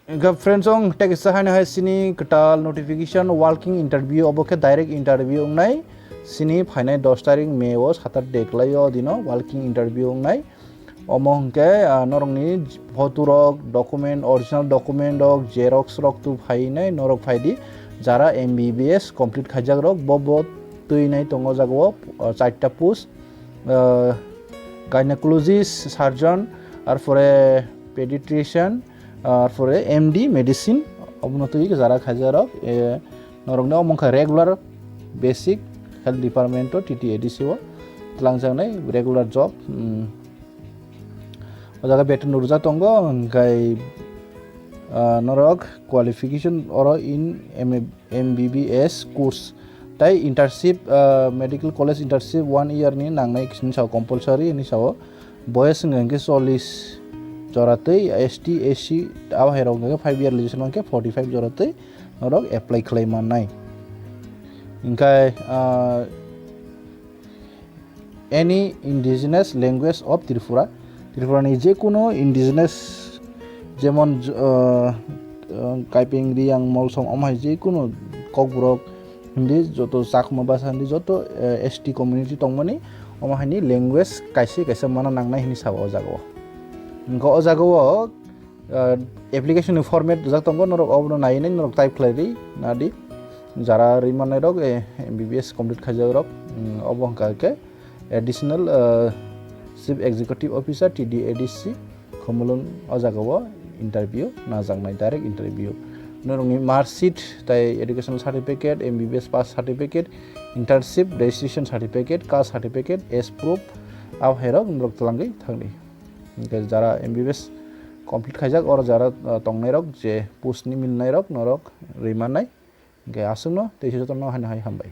friends ong tek sahaina hai sini ketal notification walking interview oboke direct interview nai sini phainai 10 tarik May o 7 deklayo dino walking interview nai omongke norongni photo rok document original document rok xerox rok tu phainai norok phaidi jara MBBS complete khaijak rok bobo tuinai tongo jago 4ta post gynecologist surgeon আর পরে pediatrician আর পরে MD medicine অবনতি যারা খাজারক নরংনে অমংখা regular basic health department TTAADC ও তলাংজাংনাই regular job ওজাga বেতন উরজা তঙ্গ গাই নরক কোয়ালিফিকেশন অর ইন MBBS কোর্স তাই internship medical college internship 1 year নি নাংনাই কিসিন সাও কম্পালসারি নি সাও বয়স ngke 40 joratei ST SC aw herong ngke 5 year legislation ngke 45 joratei norok apply khlaimanai ingkai any indigenous language of Tripura ni je kono indigenous jemon kaipingri yang molsong amhai je kono kokborok hindi joto sakma basa hindi joto ST community tongmani omahani language kaisa mana nangnai hini sabo ojago ngko ojago application format jak tongo norok obno nainai norok type khlairi nadi jara rimanai rok MBBS complete khajak rok obongka ke additional chief executive officer TTAADC khomulung ojago interview najangnai direct interview norongni mark sheet tai educational certificate MBBS pass certificate internship registration certificate caste certificate as proof aw herok norok tlangai thangni jara MBBS complete khaijak or jara tongnai rok je post ni milnai rok norok rimanai asungno teisi jotono haina hai hambai।